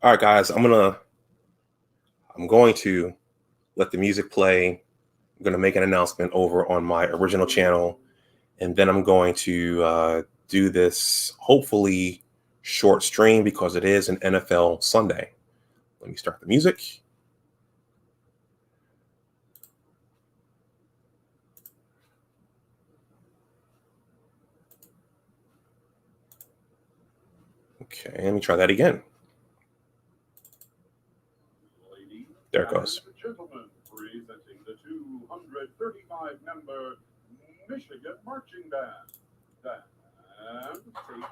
All right, guys, I'm going to let the music play. I'm going to make an announcement over on my original channel, and then I'm going to do this hopefully short stream because it is an NFL Sunday. Let me start the music. Okay, let me try that again. There it goes. Gentlemen, presenting the 235-member Michigan Marching Band. And take the field.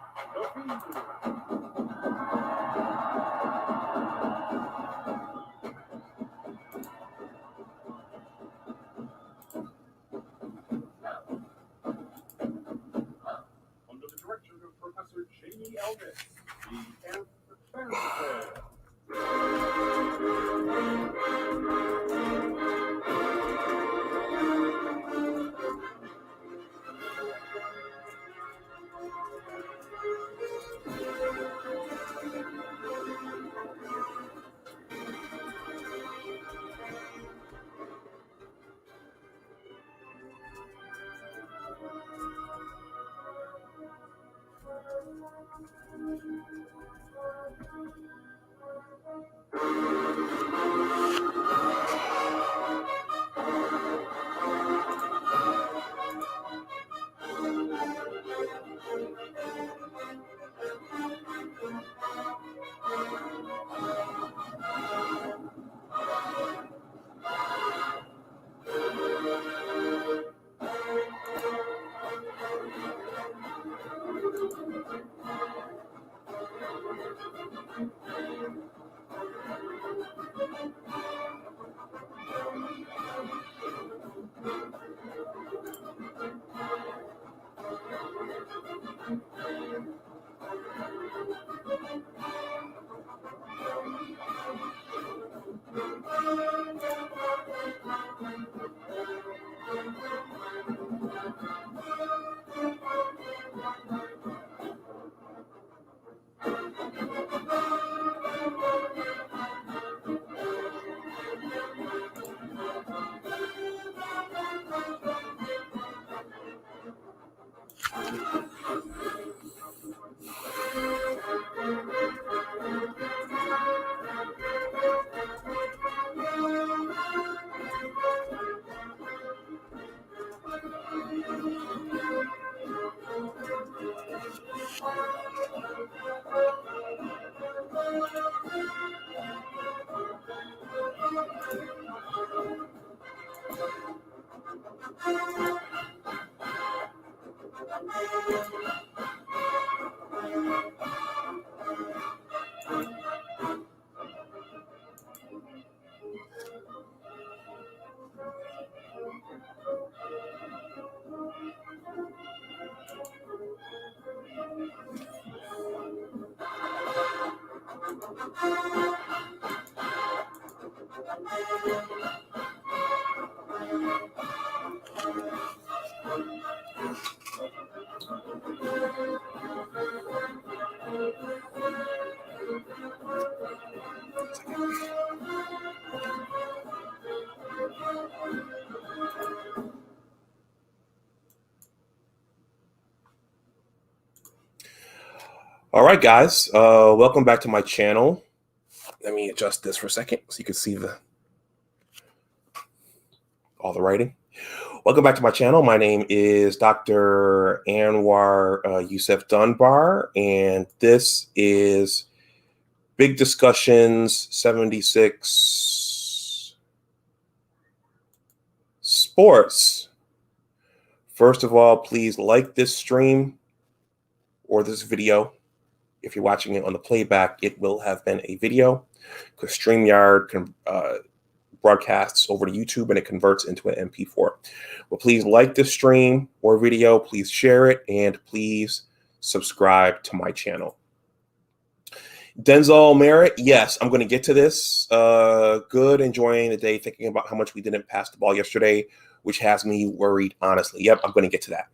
Under the direction of Professor Jamie Elvis, the Camp Fanfare. All right, guys, welcome back to my channel. Let me adjust this for a second so you can see all the writing. Welcome back to my channel. My name is Dr. Anwar Youssef Dunbar, and this is Big Discussions 76 Sports. First of all, please like this stream or this video. If you're watching it on the playback, it will have been a video because StreamYard broadcasts over to YouTube and it converts into an MP4. Well, please like this stream or video, please share it, and please subscribe to my channel. Denzel Merritt, yes, I'm going to get to this. Good, enjoying the day, thinking about how much we didn't pass the ball yesterday, which has me worried, honestly. Yep, I'm going to get to that.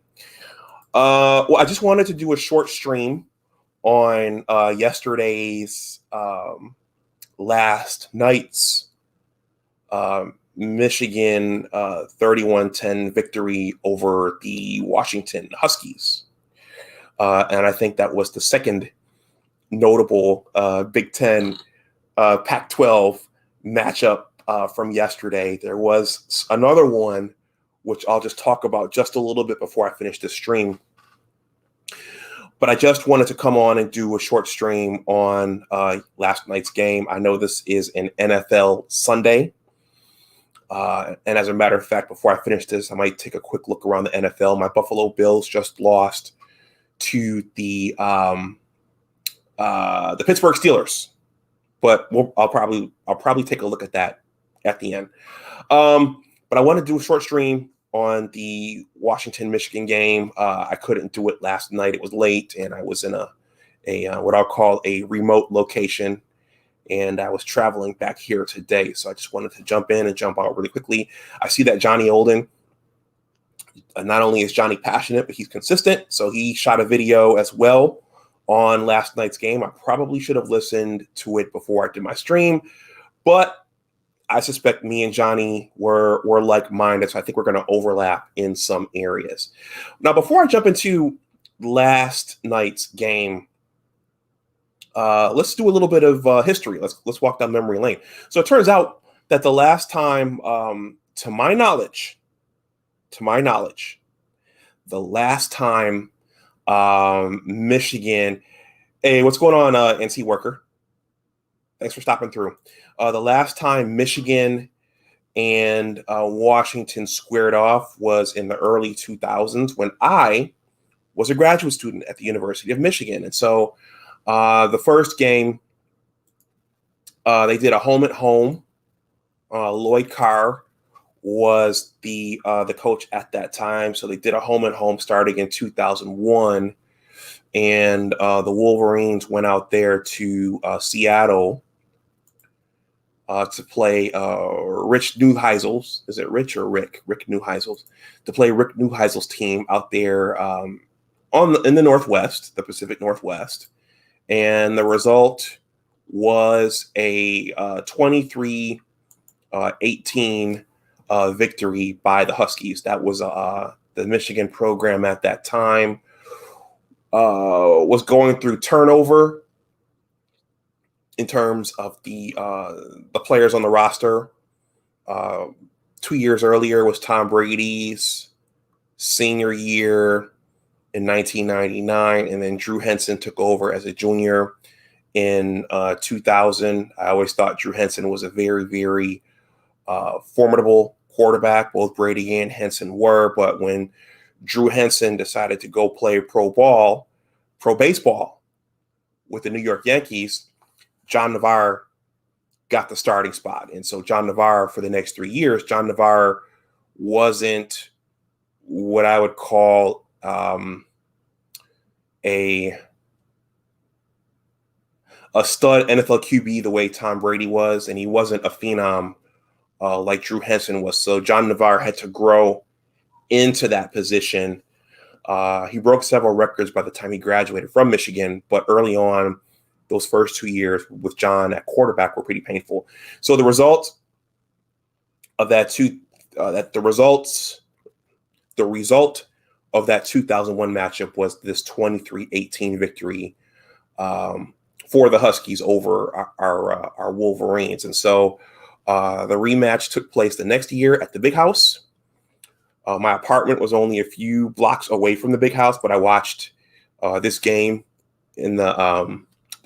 Well, I just wanted to do a short stream on yesterday's last night's Michigan 31-10 victory over the Washington Huskies. And I think that was the second notable Big Ten Pac-12 matchup from yesterday. There was another one, which I'll just talk about just a little bit before I finish this stream. But I just wanted to come on and do a short stream on last night's game. I know this is an NFL Sunday. And as a matter of fact, before I finish this, I might take a quick look around the NFL. My Buffalo Bills just lost to the Pittsburgh Steelers, but I'll probably take a look at that at the end. But I want to do a short stream on the Washington-Michigan game. I couldn't do it last night. It was late, and I was in a what I'll call a remote location, and I was traveling back here today. So I just wanted to jump in and jump out really quickly. I see that Johnny Olden, not only is Johnny passionate, but he's consistent. So he shot a video as well on last night's game. I probably should have listened to it before I did my stream, but I suspect me and Johnny were like-minded, so I think we're going to overlap in some areas. Now, before I jump into last night's game, let's do a little bit of history. Let's walk down memory lane. So it turns out that the last time, to my knowledge, the last time Michigan, hey, what's going on, NC Worker? Thanks for stopping through. The last time Michigan and Washington squared off was in the early 2000s when I was a graduate student at the University of Michigan. And so the first game, they did a home-and-home. Lloyd Carr was the coach at that time. So they did a home-and-home starting in 2001. And the Wolverines went out there to Seattle to play Rich Neuheisel's. Is it Rich or Rick? Rick Neuheisel's. To play Rick Neuheisel's team out there in the Northwest, the Pacific Northwest. And the result was a 23-18 victory by the Huskies. That was the Michigan program at that time. Was going through turnover in terms of the players on the roster. 2 years earlier was Tom Brady's senior year in 1999, and then Drew Henson took over as a junior in 2000. I always thought Drew Henson was a very, very formidable quarterback. Both Brady and Henson were, but when Drew Henson decided to go play pro baseball with the New York Yankees, John Navarre got the starting spot. And so John Navarre, for the next 3 years, John Navarre wasn't what I would call a stud NFL QB the way Tom Brady was, and he wasn't a phenom like Drew Henson was. So John Navarre had to grow into that position. He broke several records by the time he graduated from Michigan, but early on, those first 2 years with John at quarterback were pretty painful. So the result of that the result of that 2001 matchup was this 23-18 victory for the Huskies over our Wolverines. And so the rematch took place the next year at the Big House. My apartment was only a few blocks away from the Big House, but I watched this game in the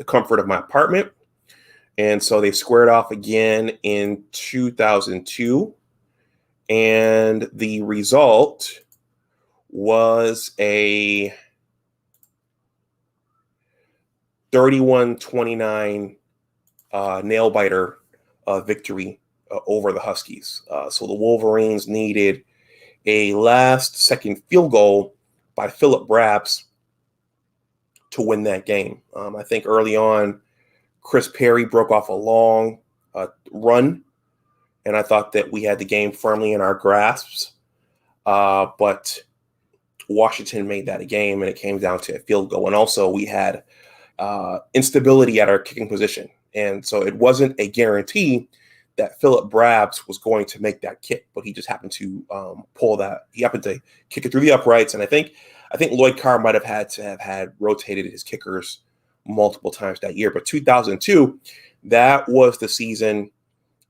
comfort of my apartment. And so they squared off again in 2002. And the result was a 31-29 nail-biter victory over the Huskies. So the Wolverines needed a last-second field goal by Philip Brabs to win that game. I think early on, Chris Perry broke off a long run, and I thought that we had the game firmly in our grasps. But Washington made that a game, and it came down to a field goal. And also, we had instability at our kicking position. And so it wasn't a guarantee that Philip Brabs was going to make that kick, but he just happened to pull that. He happened to kick it through the uprights, and I think Lloyd Carr might have had rotated his kickers multiple times that year. But 2002, that was the season.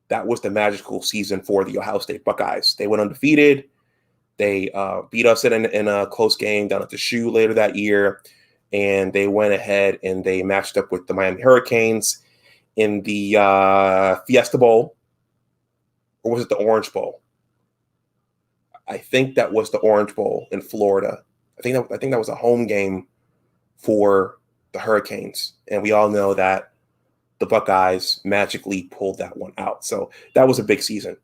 That was the magical season for the Ohio State Buckeyes. They went undefeated. They beat us in a close game down at the Shoe later that year, and they went ahead and they matched up with the Miami Hurricanes in the Fiesta Bowl, or was it the Orange Bowl? I think that was the Orange Bowl in Florida. I think that was a home game for the Hurricanes, and we all know that the Buckeyes magically pulled that one out. So that was a big season.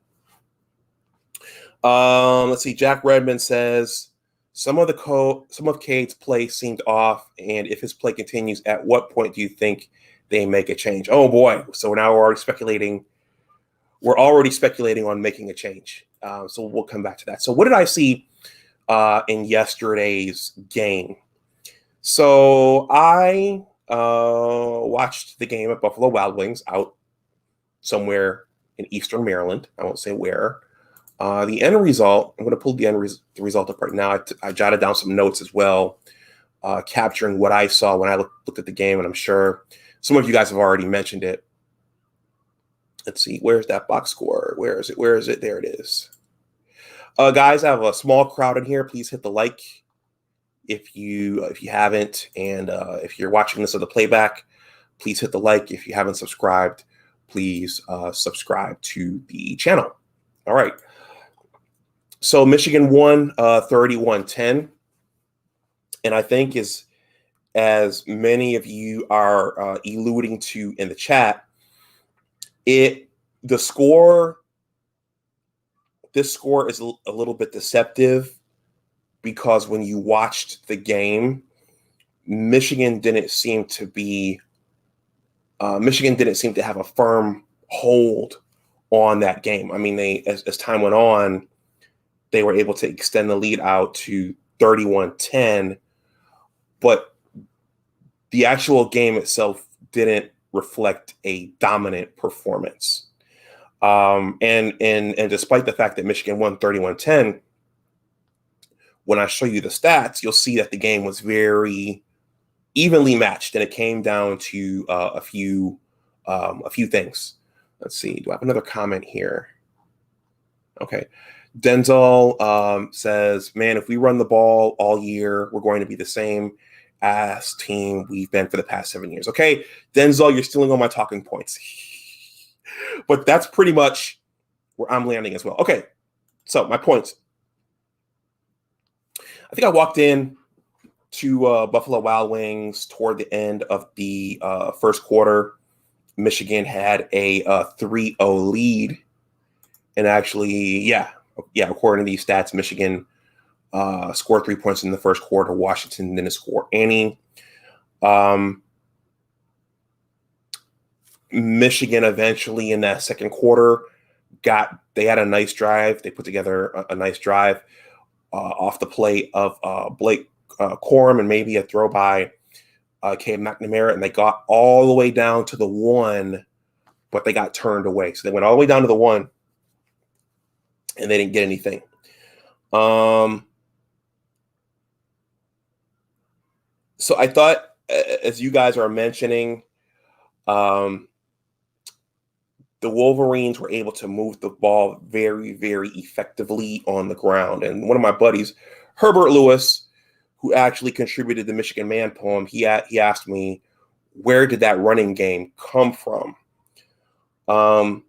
Let's see. Jack Redmond says some of Cade's play seemed off, and if his play continues, at what point do you think they make a change? Oh boy! So now we're already speculating. We're already speculating on making a change. So we'll come back to that. So what did I see in yesterday's game? So I watched the game at Buffalo Wild Wings out somewhere in Eastern Maryland. I won't say where. The end result, I'm going to pull the result up right now. I jotted down some notes as well, capturing what I saw when I looked at the game, and I'm sure some of you guys have already mentioned it. Let's see, where's that box score? Where is it? There it is. Guys, I have a small crowd in here. Please hit the like if you haven't, and if you're watching this on the playback, please hit the like. If you haven't subscribed, please subscribe to the channel. All right. So Michigan won 31-10, and I think as many of you are alluding to in the chat, this score is a little bit deceptive, because when you watched the game, Michigan didn't seem to have a firm hold on that game. I mean, as time went on, they were able to extend the lead out to 31-10, but the actual game itself didn't reflect a dominant performance. And despite the fact that Michigan won 31-10, when I show you the stats, you'll see that the game was very evenly matched, and it came down to a few things. Let's see. Do I have another comment here? Okay. Denzel says, man, if we run the ball all year, we're going to be the same as team we've been for the past 7 years. Okay, Denzel, you're stealing all my talking points. But that's pretty much where I'm landing as well. Okay, so my points. I think I walked in to Buffalo Wild Wings toward the end of the first quarter. Michigan had a 3-0 lead. And actually, yeah, according to these stats, Michigan scored 3 points in the first quarter. Washington didn't score any. Michigan eventually in that second quarter they had a nice drive. They put together a nice drive off the play of Blake Corum and maybe a throw by Cade McNamara, and they got all the way down to the 1, but they got turned away. So they went all the way down to the 1, and they didn't get anything. So I thought, as you guys are mentioning, the Wolverines were able to move the ball very, very effectively on the ground. And one of my buddies, Herbert Lewis, who actually contributed the Michigan Man poem, he asked me, where did that running game come from? And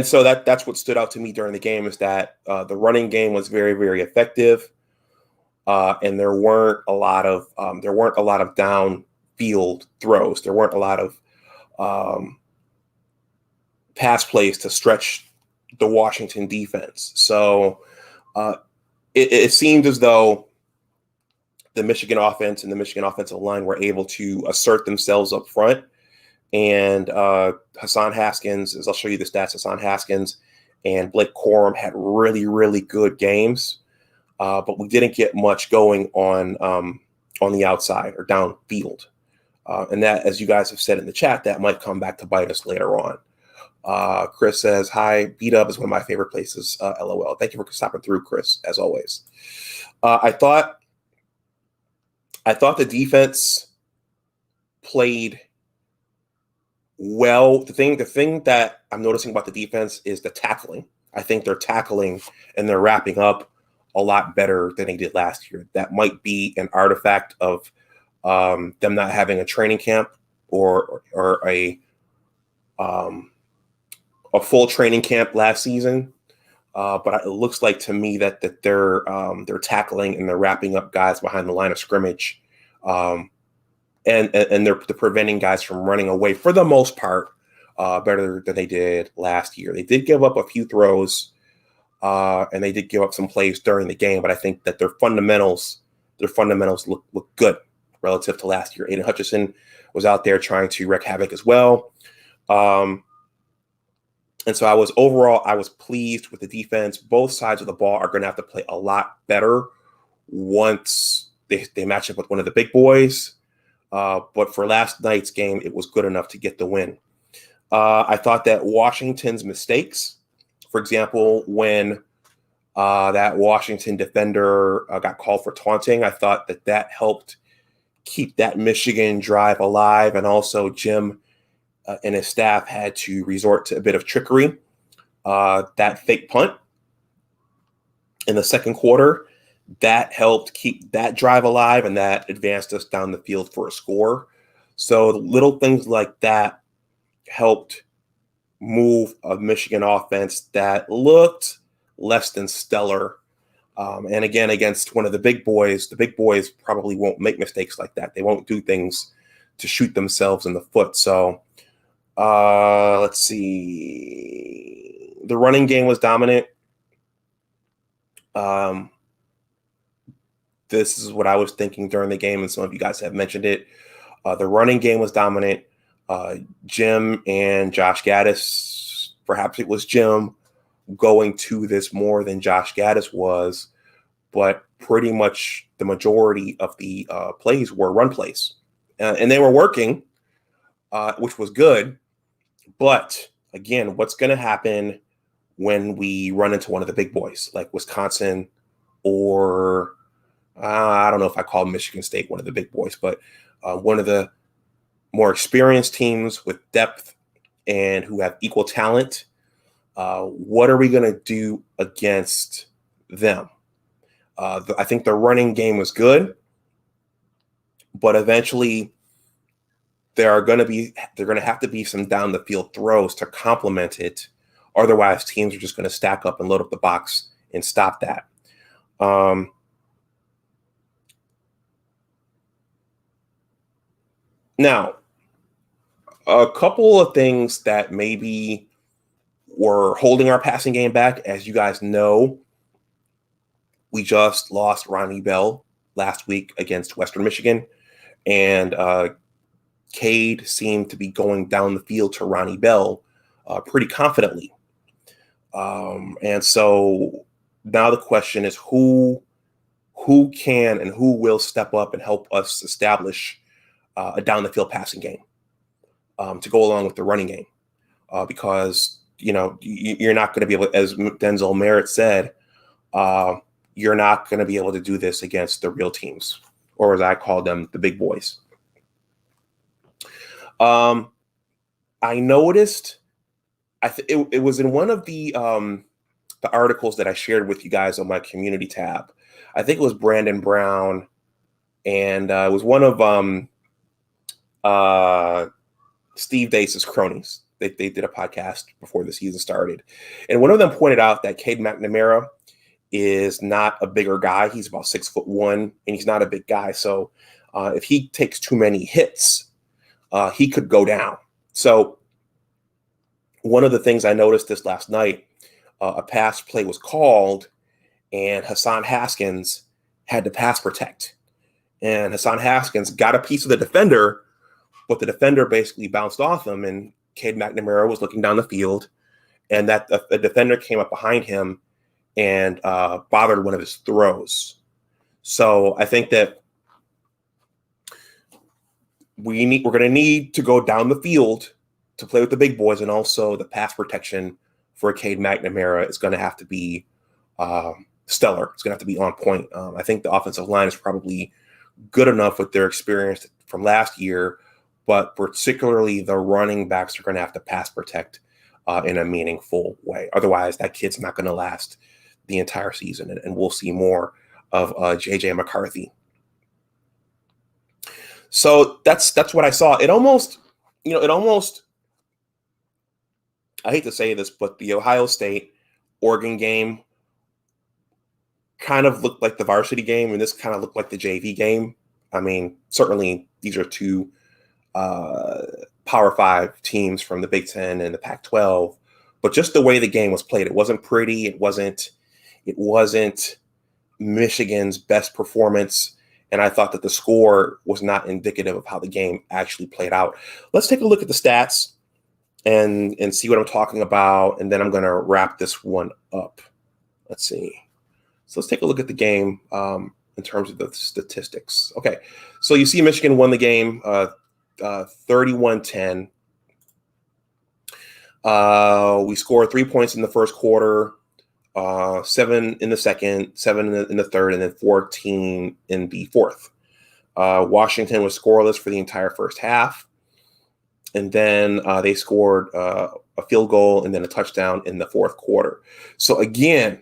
so that's what stood out to me during the game, is that the running game was very, very effective, and there weren't a lot of downfield throws. There weren't a lot of pass plays to stretch the Washington defense. So it seemed as though the Michigan offense and the Michigan offensive line were able to assert themselves up front. And Hassan Haskins, as I'll show you the stats, Hassan Haskins and Blake Corum had really, really good games. But we didn't get much going on the outside or downfield. And that, as you guys have said in the chat, that might come back to bite us later on. Chris says, hi, B-Dub is one of my favorite places, LOL. Thank you for stopping through, Chris, as always. I thought the defense played well. The thing that I'm noticing about the defense is the tackling. I think they're tackling and they're wrapping up a lot better than they did last year. That might be an artifact of them not having a training camp or a full training camp last season. But it looks like to me that they're tackling and they're wrapping up guys behind the line of scrimmage, and they're preventing guys from running away for the most part better than they did last year. They did give up a few throws, and they did give up some plays during the game. But I think that their fundamentals look good relative to last year. Aiden Hutchinson was out there trying to wreak havoc as well. And so I was pleased with the defense. Both sides of the ball are going to have to play a lot better once they match up with one of the big boys. But for last night's game, it was good enough to get the win. I thought that Washington's mistakes, for example, when that Washington defender got called for taunting, I thought that helped keep that Michigan drive alive. And also Jim and his staff had to resort to a bit of trickery. That fake punt in the second quarter, that helped keep that drive alive, and that advanced us down the field for a score. So little things like that helped move a Michigan offense that looked less than stellar. And again, against one of the big boys probably won't make mistakes like that. They won't do things to shoot themselves in the foot. So let's see. The running game was dominant. This is what I was thinking during the game, and some of you guys have mentioned it. The running game was dominant. Jim and Josh Gaddis, perhaps it was Jim going to this more than Josh Gaddis was, but pretty much the majority of the plays were run plays. And they were working, which was good. But again, what's going to happen when we run into one of the big boys like Wisconsin or I don't know if I call Michigan State one of the big boys, but one of the more experienced teams with depth and who have equal talent? What are we going to do against them? I think the running game was good, but eventually they're going to have to be some down the field throws to complement it. Otherwise, teams are just going to stack up and load up the box and stop that. Now, a couple of things that maybe were holding our passing game back. As you guys know, we just lost Ronnie Bell last week against Western Michigan, and Cade seemed to be going down the field to Ronnie Bell pretty confidently. And so now the question is who can and who will step up and help us establish a down the field passing game to go along with the running game, because you're not going to be able, as Denzel Merritt said, you're not going to be able to do this against the real teams, or as I call them, the big boys. I noticed, it was in one of the articles that I shared with you guys on my community tab. I think it was Brandon Brown, and it was one of Steve Dace's cronies. They did a podcast before the season started, and one of them pointed out that Cade McNamara is not a bigger guy. He's about 6'1", and he's not a big guy. So if he takes too many hits, he could go down. So one of the things I noticed this last night, a pass play was called, and Hassan Haskins had to pass protect. And Hassan Haskins got a piece of the defender, but the defender basically bounced off him, and Cade McNamara was looking down the field, and that the defender came up behind him and bothered one of his throws. So I think that we're going to need to go down the field to play with the big boys, and also the pass protection for Cade McNamara is going to have to be stellar. It's going to have to be on point. I think the offensive line is probably good enough with their experience from last year, but particularly the running backs are going to have to pass protect in a meaningful way. Otherwise, that kid's not going to last the entire season, and we'll see more of JJ McCarthy. So that's what I saw. It almost, I hate to say this, but the Ohio State Oregon game kind of looked like the varsity game, and this kind of looked like the JV game. I mean, certainly these are two Power 5 teams from the Big Ten and the Pac-12, but just the way the game was played, it wasn't pretty. It wasn't Michigan's best performance, and I thought that the score was not indicative of how the game actually played out. Let's take a look at the stats and see what I'm talking about, and then I'm going to wrap this one up. Let's see. So let's take a look at the game in terms of the statistics. Okay, so you see Michigan won the game 31-10. We scored 3 points in the first quarter, 7 in the second, 7 in the third, and then 14 in the fourth. Washington was scoreless for the entire first half. And then they scored a field goal and then a touchdown in the fourth quarter. So again,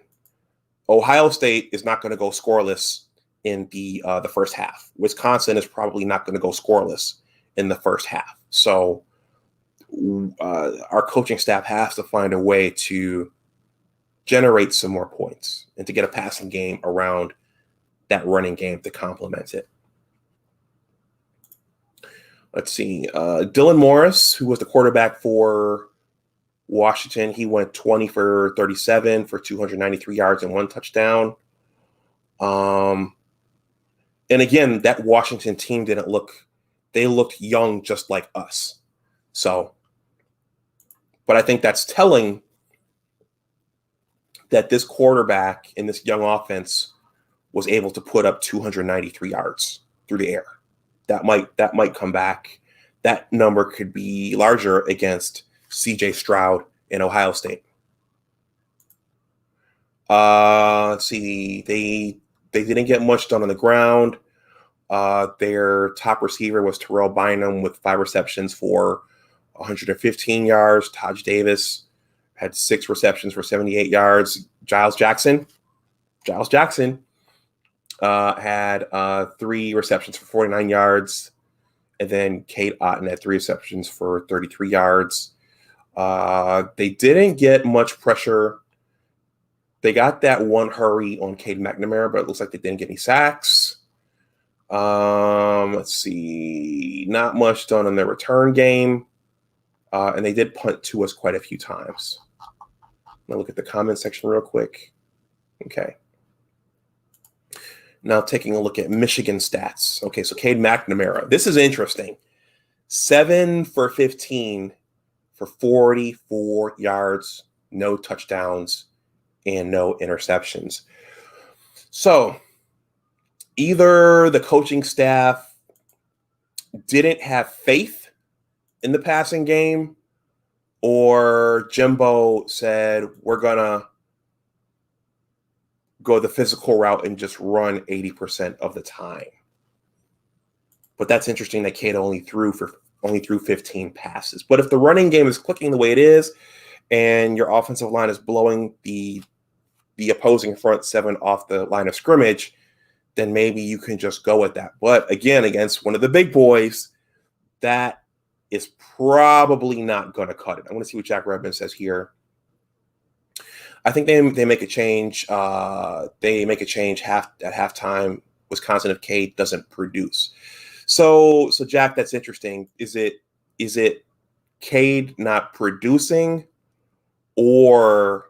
Ohio State is not going to go scoreless in the first half. Wisconsin is probably not going to go scoreless in the first half. So our coaching staff has to find a way to generate some more points and to get a passing game around that running game to complement it. Let's see. Dylan Morris, who was the quarterback for Washington, he went 20 for 37 for 293 yards and 1 touchdown. And again, that Washington team they looked young just like us. So, but I think that's telling that this quarterback in this young offense was able to put up 293 yards through the air. That might come back. That number could be larger against C.J. Stroud in Ohio State. Let's see. They didn't get much done on the ground. Their top receiver was Terrell Bynum with 5 receptions for 115 yards. Taj Davis had 6 receptions for 78 yards. Giles Jackson had 3 receptions for 49 yards. And then Cade Otton had 3 receptions for 33 yards. They didn't get much pressure. They got that one hurry on Cade McNamara, but it looks like they didn't get any sacks. Let's see. Not much done on their return game. And they did punt to us quite a few times. Now look at the comment section real quick. Okay. Now taking a look at Michigan stats. Okay, so Cade McNamara. This is interesting. 7 for 15 for 44 yards, no touchdowns, and no interceptions. So either the coaching staff didn't have faith in the passing game, or Jimbo said, we're going to go the physical route and just run 80% of the time. But that's interesting that Cade only threw 15 passes. But if the running game is clicking the way it is, and your offensive line is blowing the opposing front 7 off the line of scrimmage, then maybe you can just go with that. But again, against one of the big boys, that is probably not going to cut it. I want to see what Jack Redmond says here. I think they make a change. They make a change at halftime. Wisconsin if Cade doesn't produce. So Jack, that's interesting. Is it Cade not producing, or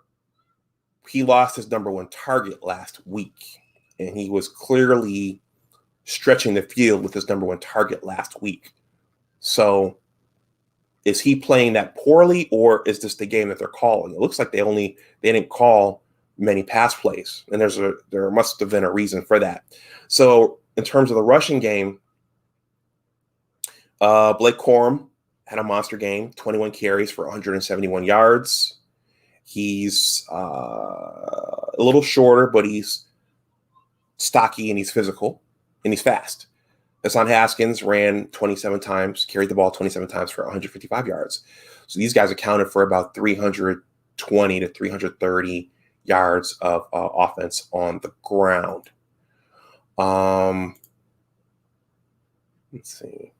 he lost his number 1 target last week, and he was clearly stretching the field with his number 1 target last week? So is he playing that poorly, or is this the game that they're calling? It looks like they didn't call many pass plays, and there must have been a reason for that. So in terms of the rushing game, Blake Corum had a monster game, 21 carries for 171 yards. He's a little shorter, but he's stocky and he's physical and he's fast. Hassan Haskins ran 27 times, carried the ball 27 times for 155 yards. So these guys accounted for about 320 to 330 yards of offense on the ground. Let's see.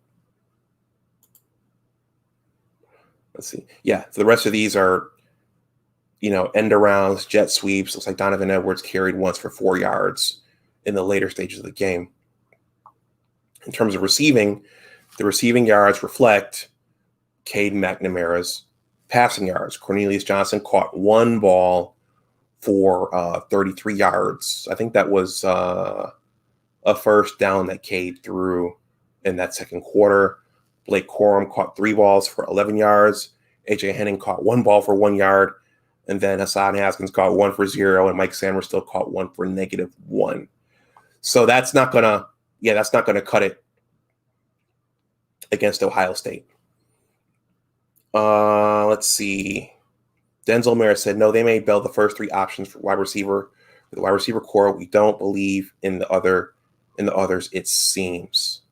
Yeah, so the rest of these are, end arounds, jet sweeps. Looks like Donovan Edwards carried once for 4 yards in the later stages of the game. In terms of receiving, the receiving yards reflect Cade McNamara's passing yards. Cornelius Johnson caught one ball for 33 yards. I think that was a first down that Cade threw in that second quarter. Blake Corum caught 3 balls for 11 yards. A.J. Henning caught 1 ball for 1 yard. And then Hassan Haskins caught 1 for 0. And Mike Sanders still caught 1 for -1. So that's not going to cut it against Ohio State. Let's see. Denzel Merritt said, no, they made Bell the first 3 options for wide receiver. For the wide receiver core, we don't believe in the others, it seems.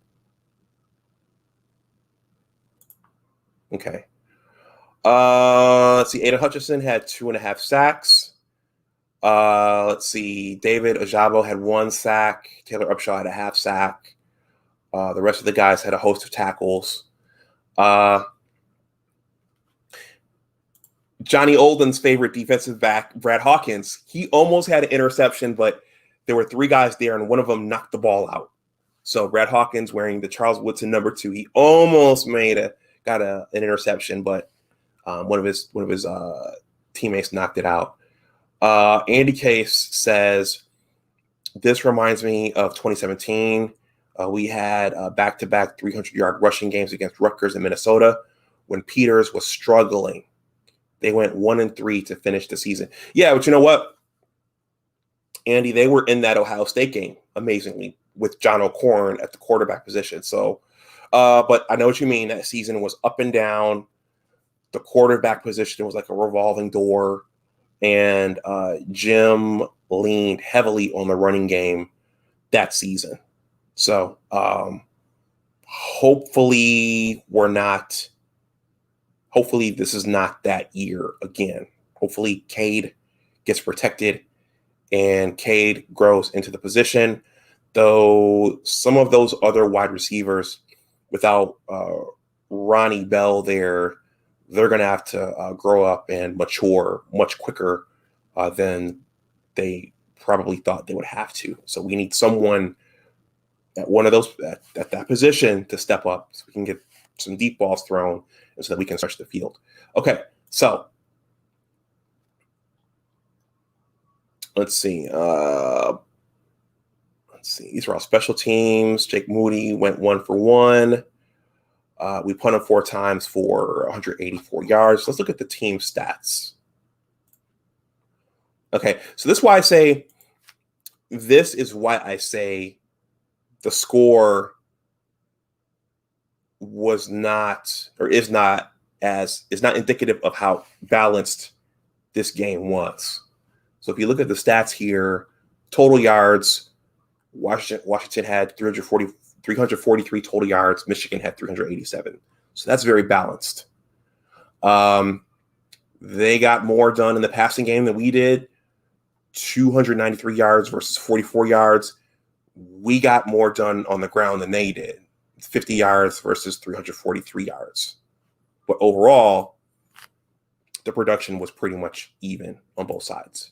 Okay. Let's see. Aiden Hutchinson had 2.5 sacks. Let's see. David Ojabo had 1 sack. Taylor Upshaw had a 1/2 sack. The rest of the guys had a host of tackles. Johnny Olden's favorite defensive back, Brad Hawkins, he almost had an interception, but there were 3 guys there, and one of them knocked the ball out. So Brad Hawkins, wearing the Charles Woodson number 2, he almost got an interception, but one of his teammates knocked it out. Andy Case says, this reminds me of 2017. We had back-to-back 300-yard rushing games against Rutgers and Minnesota when Peters was struggling. They went 1-3 to finish the season. Yeah, but you know what, Andy, they were in that Ohio State game, amazingly, with John O'Corn at the quarterback position. So, but I know what you mean. That season was up and down. The quarterback position was like a revolving door. And Jim leaned heavily on the running game that season. So hopefully this is not that year again. Hopefully Cade gets protected and Cade grows into the position. Though some of those other wide receivers, without Ronnie Bell there, they're going to have to grow up and mature much quicker than they probably thought they would have to. So we need someone at one of those at that position to step up so we can get some deep balls thrown and so that we can stretch the field. Okay, so let's see. These are all special teams. Jake Moody went 1 for 1. We punted 4 times for 184 yards. Let's look at the team stats. Okay, so this is why I say the score is not indicative of how balanced this game was. So if you look at the stats here, total yards, Washington had 343 total yards. Michigan had 387. So that's very balanced. They got more done in the passing game than we did. 293 yards versus 44 yards. We got more done on the ground than they did. 50 yards versus 343 yards. But overall, the production was pretty much even on both sides.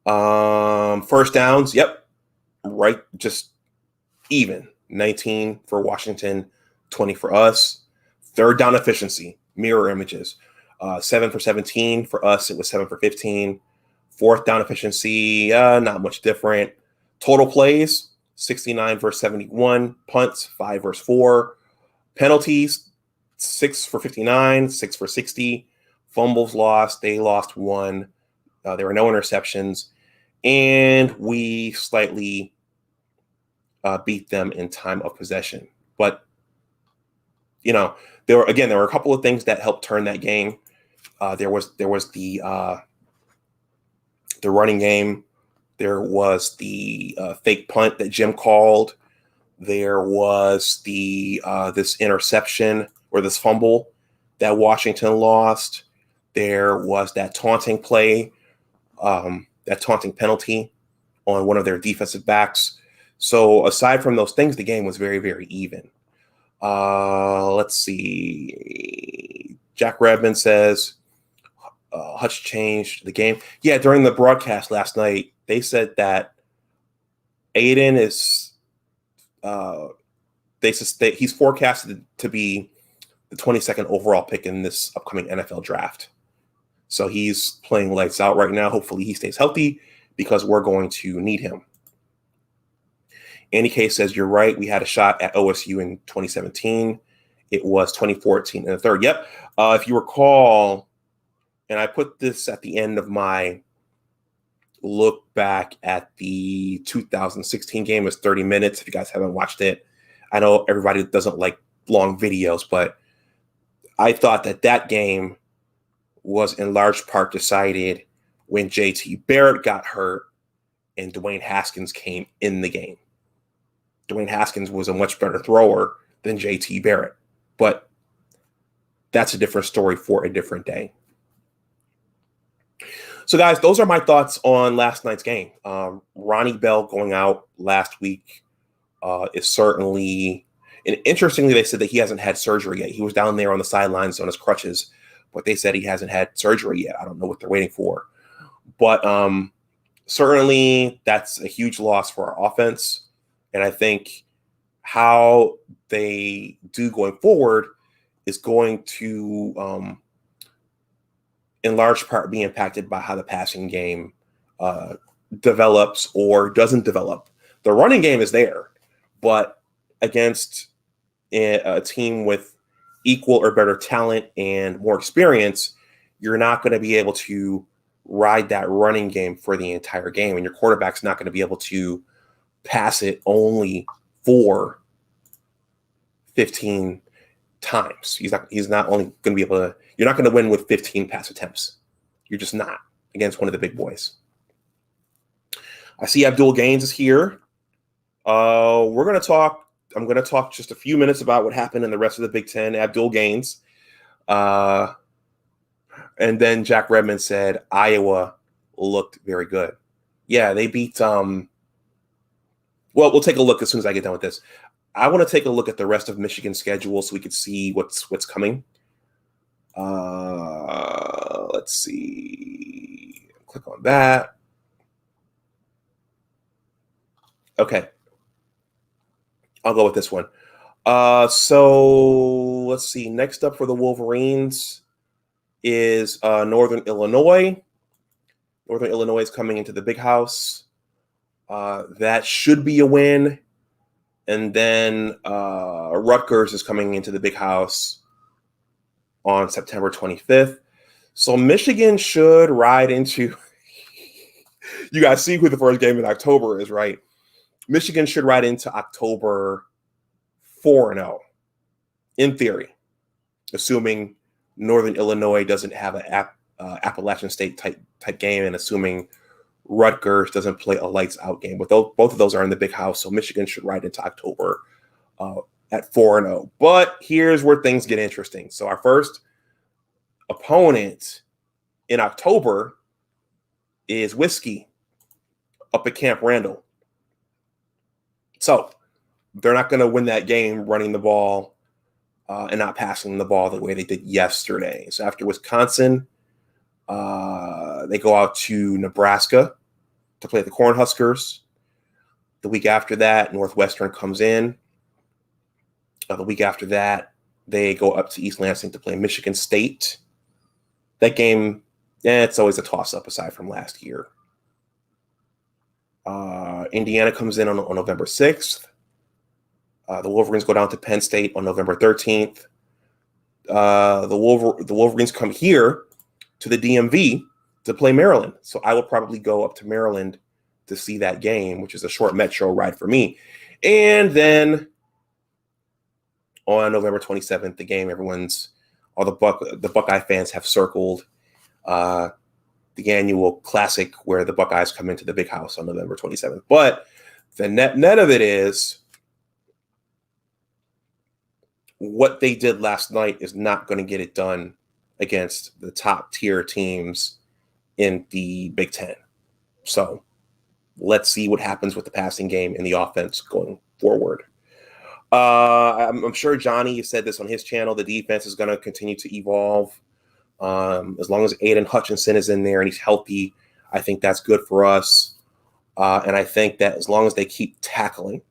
First downs, yep. Right, just even. 19 for Washington, 20 for us. Third down efficiency, mirror images. 7 for 17. For us, it was 7 for 15. Fourth down efficiency, not much different. Total plays, 69 versus 71. Punts, 5 versus 4. Penalties, 6 for 59, 6 for 60. Fumbles lost, they lost 1. There were no interceptions. And we slightly beat them in time of possession. But, there were a couple of things that helped turn that game. There was the running game. There was the fake punt that Jim called. There was the this interception or this fumble that Washington lost. There was that taunting play, that taunting penalty on one of their defensive backs. So aside from those things, the game was very, very even. Let's see. Jack Redmond says Hutch changed the game. Yeah, during the broadcast last night, they said that Aiden is he's forecasted to be the 22nd overall pick in this upcoming NFL draft. So he's playing lights out right now. Hopefully he stays healthy because we're going to need him. Andy K says, you're right. We had a shot at OSU in 2017. It was 2014 in the third. Yep. If you recall, and I put this at the end of my look back at the 2016 game. It's 30 minutes. If you guys haven't watched it, I know everybody doesn't like long videos, but I thought that game was in large part decided when JT Barrett got hurt and Dwayne Haskins came in the game. Dwayne Haskins was a much better thrower than JT Barrett, but that's a different story for a different day. So, guys, those are my thoughts on last night's game. Ronnie Bell going out last week is certainly, and interestingly, they said that he hasn't had surgery yet. He was down there on the sidelines on his crutches, but they said he hasn't had surgery yet. I don't know what they're waiting for. But certainly that's a huge loss for our offense. And I think how they do going forward is going to, in large part, be impacted by how the passing game develops or doesn't develop. The running game is there, but against a team with equal or better talent and more experience, you're not going to be able to ride that running game for the entire game, and your quarterback's not going to be able to pass it only for 15 times. He's not only going to be able to, you're not going to win with 15 pass attempts. You're just not against one of the big boys. I see Abdul Gaines is here. I'm going to talk just a few minutes about what happened in the rest of the Big Ten. Abdul Gaines. And then Jack Redmond said Iowa looked very good. Yeah, they beat well, we'll take a look as soon as I get done with this. I want to take a look at the rest of Michigan's schedule so we can see what's coming. Let's see. Click on that. Okay. I'll go with this one. So let's see. Next up for the Wolverines is Northern Illinois. Northern Illinois is coming into the Big House. That should be a win. And then Rutgers is coming into the Big House on September 25th. So Michigan should ride into – you guys see who the first game in October is, right? Michigan should ride into October 4-0, in theory, assuming Northern Illinois doesn't have an Appalachian State type game and assuming Rutgers doesn't play a lights-out game. But both of those are in the Big House, so Michigan should ride into October at 4-0. But here's where things get interesting. So our first opponent in October is Whiskey up at Camp Randall. So they're not going to win that game running the ball and not passing the ball the way they did yesterday. So after Wisconsin, they go out to Nebraska to play the Cornhuskers. The week after that, Northwestern comes in. The week after that, they go up to East Lansing to play Michigan State. That game, it's always a toss-up aside from last year. Indiana comes in on November 6th. The Wolverines go down to Penn State on November 13th. The Wolverines come here to the DMV to play Maryland. So I will probably go up to Maryland to see that game, which is a short metro ride for me. And then on November 27th, the game all the Buckeye fans have circled the annual classic where the Buckeyes come into the big house on November 27th. But the net of it is what they did last night is not going to get it done against the top tier teams in the Big Ten. So let's see what happens with the passing game and the offense going forward. I'm sure Johnny said this on his channel. The defense is going to continue to evolve. As long as Aiden Hutchinson is in there and he's healthy, I think that's good for us. And I think that as long as they keep tackling,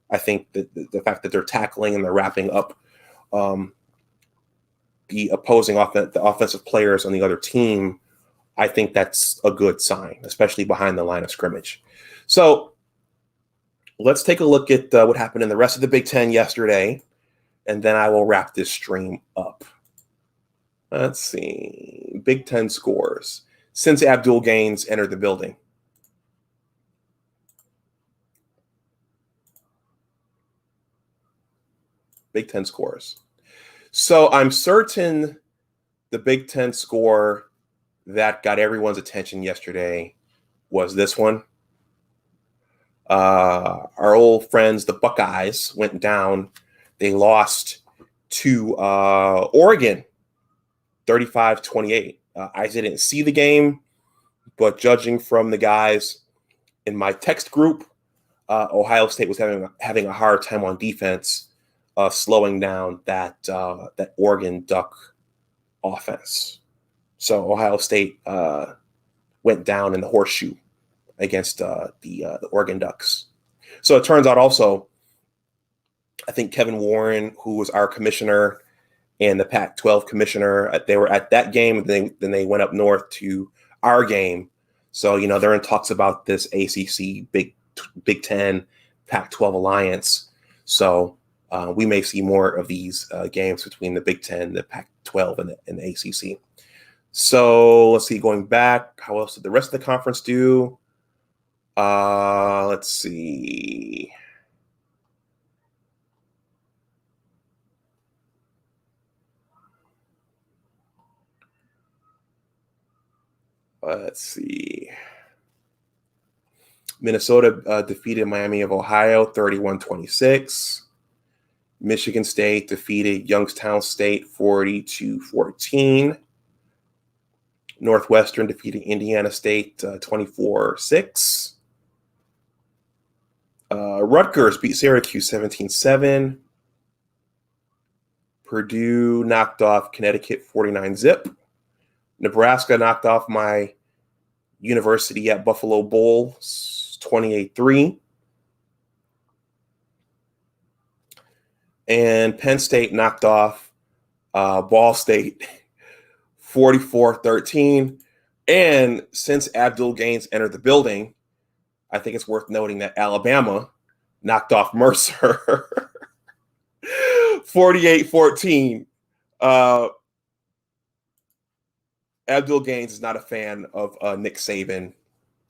I think that the fact that they're tackling and they're wrapping up the opposing the offensive players on the other team, I think that's a good sign, especially behind the line of scrimmage. So let's take a look at what happened in the rest of the Big Ten yesterday, and then I will wrap this stream up. Let's see. Big Ten scores since Abdul Gaines entered the building. Big Ten scores. So I'm certain the Big Ten score that got everyone's attention yesterday was this one. Our old friends, the Buckeyes, went down. They lost to Oregon, 35-28. I didn't see the game, but judging from the guys in my text group, Ohio State was having a hard time on defense, slowing down that Oregon Duck offense. So Ohio State went down in the horseshoe against the Oregon Ducks. So it turns out also, I think Kevin Warren, who was our commissioner and the Pac-12 commissioner, they were at that game. Then they went up north to our game. So, they're in talks about this ACC Big Ten Pac-12 alliance. So we may see more of these games between the Big Ten, the Pac-12, and the ACC. So let's see, going back, how else did the rest of the conference do? Let's see. Minnesota defeated Miami of Ohio 31-26. Michigan State defeated Youngstown State 40-14. Northwestern defeated Indiana State 24-6. Rutgers beat Syracuse 17-7. Purdue knocked off Connecticut 49-zip. Nebraska knocked off my University at Buffalo Bowl 28-3. And Penn State knocked off Ball State 44-13. And since Abdul Gaines entered the building, I think it's worth noting that Alabama knocked off Mercer 48-14. Abdul Gaines is not a fan of Nick Saban,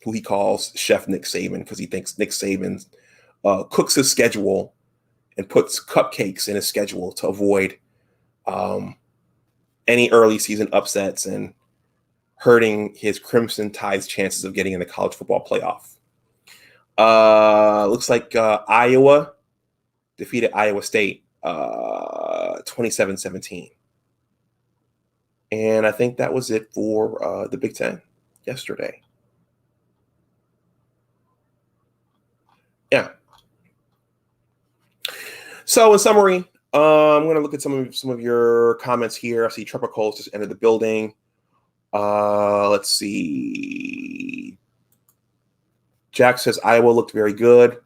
who he calls Chef Nick Saban, because he thinks Nick Saban cooks his schedule and puts cupcakes in his schedule to avoid any early season upsets and hurting his Crimson Tide's chances of getting in the college football playoff. Looks like Iowa defeated Iowa State 27-17. And I think that was it for the Big Ten yesterday. Yeah. So in summary, I'm going to look at some of your comments here. I see Trevor Coles just entered the building. Let's see. Jack says Iowa looked very good.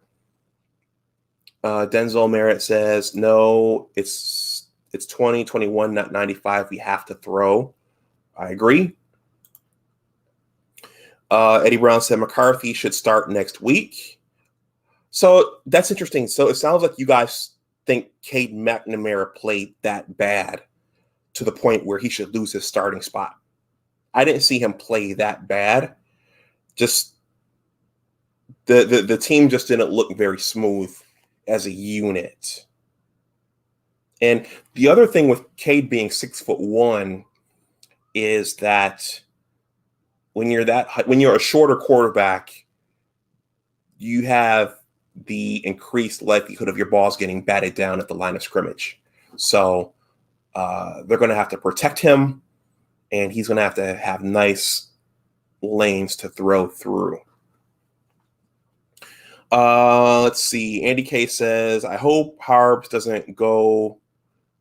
Denzel Merritt says, no, it's 2021, not 95. We have to throw. I agree. Eddie Brown said McCarthy should start next week. So that's interesting. So it sounds like you guys think Cade McNamara played that bad to the point where he should lose his starting spot. I didn't see him play that bad. Just the team just didn't look very smooth as a unit. And the other thing with Cade being 6'1" is that when you're a shorter quarterback, you have the increased likelihood of your balls getting batted down at the line of scrimmage. So they're going to have to protect him, and he's going to have nice lanes to throw through. Let's see. Andy K says, I hope Harbs doesn't go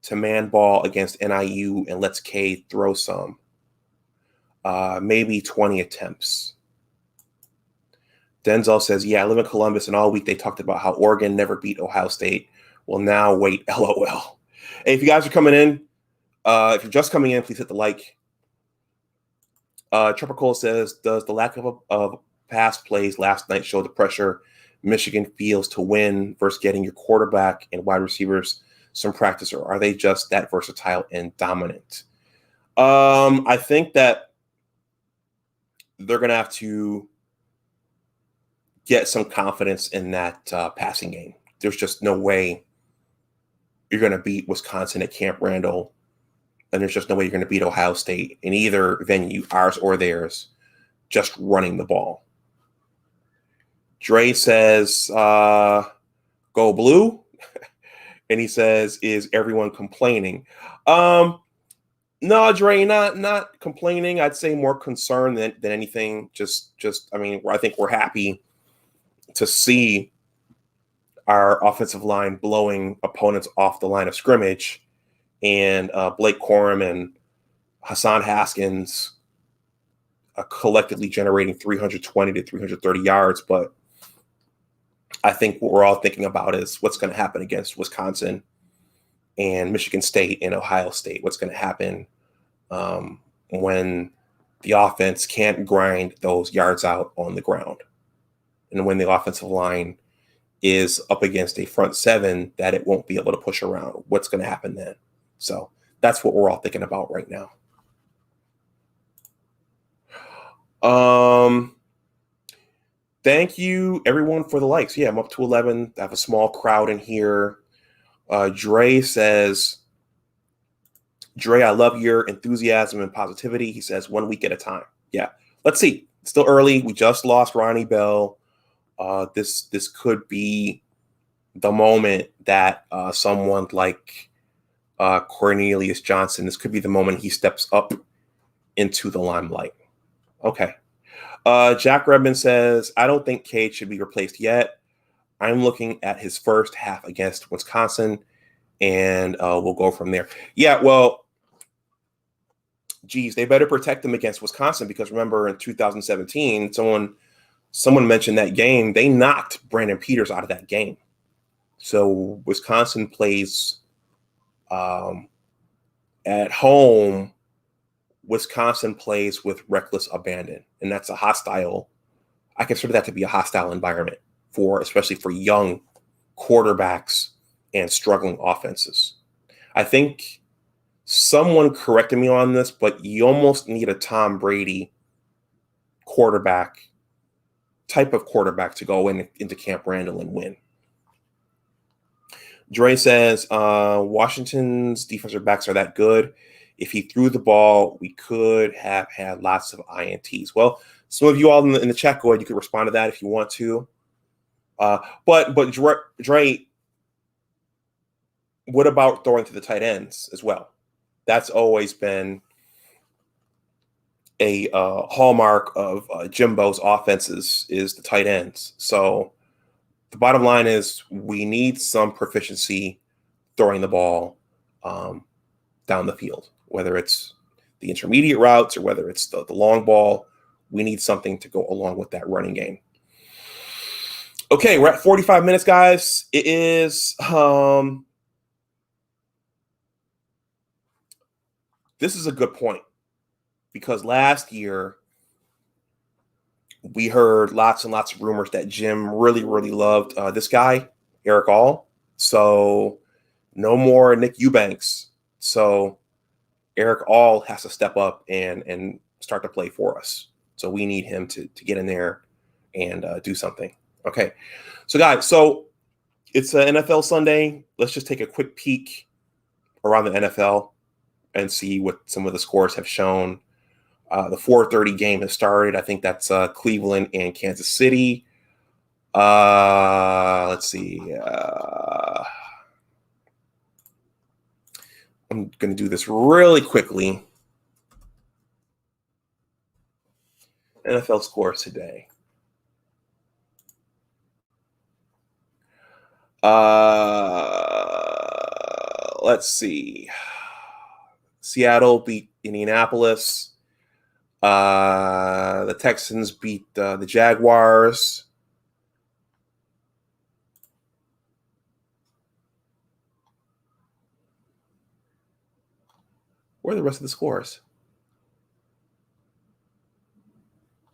to man ball against NIU and lets Cade throw some. Maybe 20 attempts. Denzel says, yeah, I live in Columbus, and all week they talked about how Oregon never beat Ohio State. Well, now wait, LOL. Hey, if you guys are coming in, if you're just coming in, please hit the like. Trevor Cole says, does the lack of pass plays last night show the pressure Michigan feels to win versus getting your quarterback and wide receivers some practice, or are they just that versatile and dominant? I think that they're going to have to get some confidence in that passing game. There's just no way you're going to beat Wisconsin at Camp Randall, and there's just no way you're going to beat Ohio State in either venue, ours or theirs, just running the ball. Dre says, go blue. And he says, is everyone complaining? No, Dre, not complaining. I'd say more concerned than anything. I think we're happy to see our offensive line blowing opponents off the line of scrimmage, and Blake Corum and Hassan Haskins collectively generating 320 to 330 yards. But I think what we're all thinking about is what's going to happen against Wisconsin and Michigan State and Ohio State. What's going to happen when the offense can't grind those yards out on the ground, and when the offensive line is up against a front seven that it won't be able to push around. What's going to happen then? So that's what we're all thinking about right now. Thank you, everyone, for the likes. Yeah, I'm up to 11. I have a small crowd in here. Dre says, Dre, I love your enthusiasm and positivity. He says, 1 week at a time. Yeah, let's see. It's still early. We just lost Ronnie Bell. This could be the moment that someone like Cornelius Johnson, this could be the moment he steps up into the limelight. Okay. Jack Redmond says, I don't think Cade should be replaced yet. I'm looking at his first half against Wisconsin, and we'll go from there. Yeah, well, geez, they better protect him against Wisconsin, because remember in 2017, someone mentioned that game. They knocked Brandon Peters out of that game. So Wisconsin plays at home. Wisconsin plays with reckless abandon, and that's I consider that to be a hostile environment especially for young quarterbacks and struggling offenses. I think someone corrected me on this, but you almost need a Tom Brady type of quarterback to go into Camp Randall and win. Dre says, Washington's defensive backs are that good. If he threw the ball, we could have had lots of INTs. Well, some of you all in the chat, go ahead. You could respond to that if you want to. But Dre, what about throwing to the tight ends as well? That's always been a hallmark of Jimbo's offenses is the tight ends. So the bottom line is we need some proficiency throwing the ball down the field, whether it's the intermediate routes or whether it's the long ball. We need something to go along with that running game. Okay, we're at 45 minutes, guys. It is this is a good point, because last year we heard lots and lots of rumors that Jim really, really loved this guy, Eric All. So no more Nick Eubanks. So Eric All has to step up and start to play for us. So we need him to get in there and do something. Okay. So guys, It's an NFL Sunday. Let's just take a quick peek around the NFL and see what some of the scores have shown. The 4:30 game has started. I think that's Cleveland and Kansas City. Let's see. I'm going to do this really quickly. NFL scores today. Let's see. Seattle beat Indianapolis. The Texans beat the Jaguars. Where are the rest of the scores?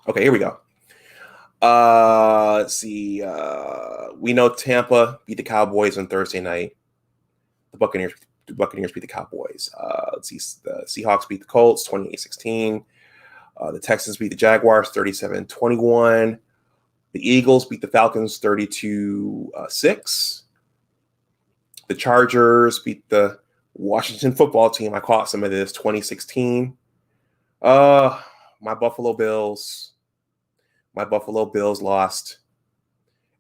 Okay, here we go. Let's see. We know Tampa beat the Cowboys on Thursday night. The Buccaneers beat the Cowboys. Let's see. The Seahawks beat the Colts 28-16. The Texans beat the Jaguars 37-21. The Eagles beat the Falcons 32-6. The Chargers beat the Washington football team. I caught some of this 2016. My Buffalo Bills lost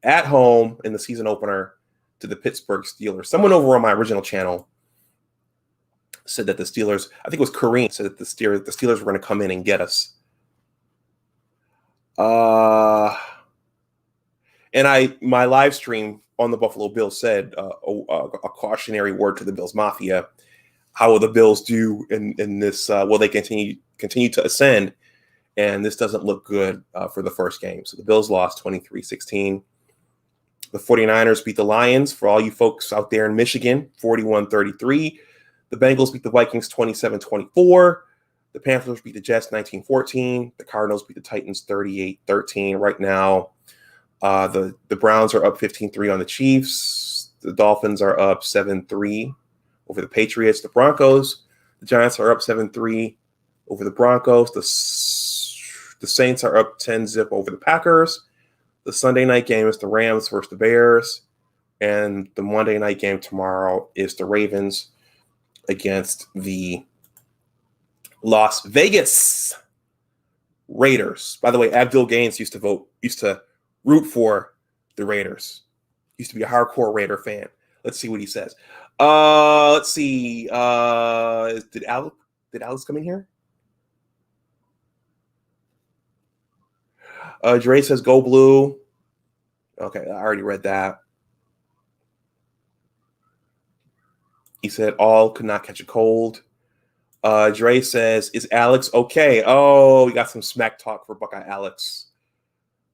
at home in the season opener to the Pittsburgh Steelers. Someone over on my original channel said that the Steelers, I think it was Kareem, said that the Steelers were going to come in and get us. And my live stream on the Buffalo Bills said a cautionary word to the Bills Mafia. How will the Bills do in this? Will they continue to ascend? And this doesn't look good for the first game. So the Bills lost 23-16. The 49ers beat the Lions, for all you folks out there in Michigan, 41-33. The Bengals beat the Vikings 27-24. The Panthers beat the Jets 19-14. The Cardinals beat the Titans 38-13. Right now, the Browns are up 15-3 on the Chiefs. The Dolphins are up 7-3 over the Patriots. The Giants are up 7-3 over the Broncos. The Saints are up 10-0 over the Packers. The Sunday night game is the Rams versus the Bears. And the Monday night game tomorrow is the Ravens against the Las Vegas Raiders. By the way, Abdul Gaines used to root for the Raiders. Used to be a hardcore Raider fan. Let's see what he says. Let's see. Did Alex come in here? Dre says, go blue. Okay, I already read that. He said, all could not catch a cold. Dre says, is Alex okay? Oh, we got some smack talk for Buckeye Alex.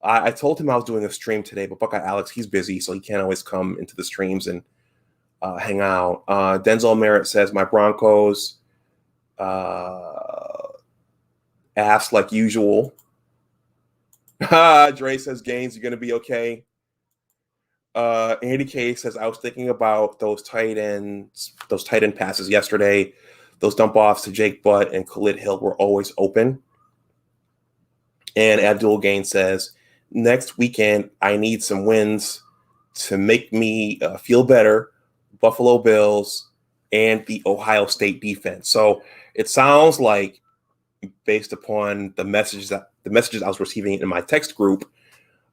I told him I was doing a stream today, but Buckeye Alex, he's busy, so he can't always come into the streams and hang out. Denzel Merritt says, my Broncos ass like usual. Dre says, Gaines, you're going to be okay. Andy K says, I was thinking about those tight end passes yesterday. Those dump offs to Jake Butt and Khalid Hill were always open. And Abdul Gaines says, next weekend, I need some wins to make me feel better. Buffalo Bills and the Ohio State defense. So it sounds like, based upon the messages I was receiving in my text group,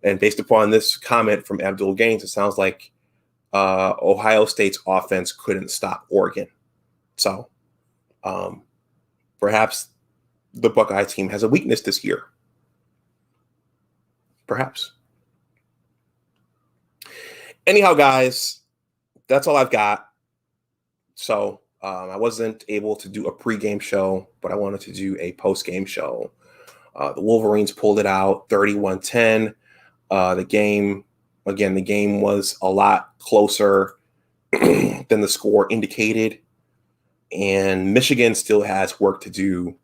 and based upon this comment from Abdul Gaines, it sounds like Ohio State's offense couldn't stop Oregon. So perhaps the Buckeye team has a weakness this year. Perhaps. Anyhow, guys, that's all I've got. So I wasn't able to do a pregame show, but I wanted to do a postgame show. The Wolverines pulled it out 31-10. The game was a lot closer than the score indicated. And Michigan still has work to do,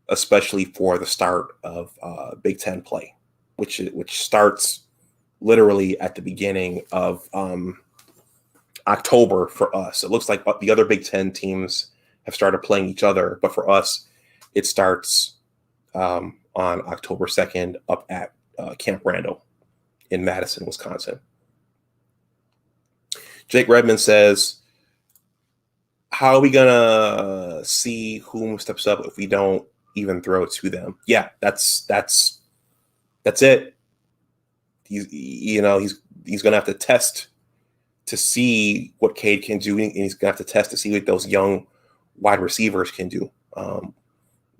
especially for the start of Big Ten play, which starts literally at the beginning of October for us. It looks like the other Big Ten teams have started playing each other, but for us, it starts on October 2nd up at Camp Randall in Madison, Wisconsin. Jake Redmond says, how are we gonna see who steps up if we don't even throw it to them? Yeah, that's it. He's gonna have to test to see what Cade can do, and he's gonna have to test to see what those young wide receivers can do.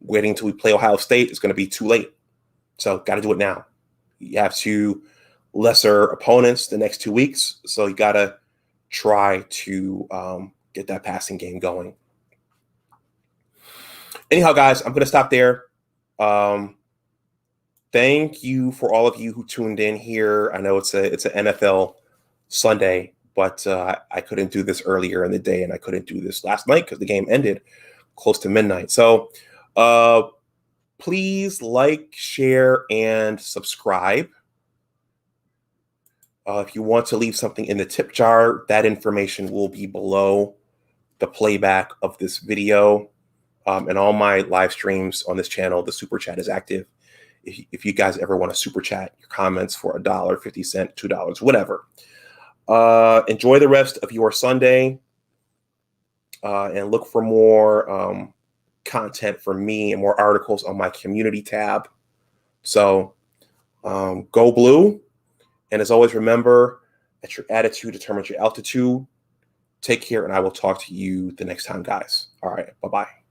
Waiting until we play Ohio State is going to be too late. So got to do it now. You have two lesser opponents the next 2 weeks, so you got to try to get that passing game going. Anyhow, guys, I'm going to stop there. Thank you for all of you who tuned in here. I know it's an NFL Sunday, but I couldn't do this earlier in the day, and I couldn't do this last night because the game ended close to midnight. So please like, share, and subscribe. If you want to leave something in the tip jar, that information will be below the playback of this video. And all my live streams on this channel, the super chat is active. If you guys ever want to super chat your comments for $1, 50 cents, $2, whatever. Enjoy the rest of your Sunday, and look for more content from me and more articles on my community tab. So go blue. And as always, remember that your attitude determines your altitude. Take care, and I will talk to you the next time, guys. All right. Bye-bye.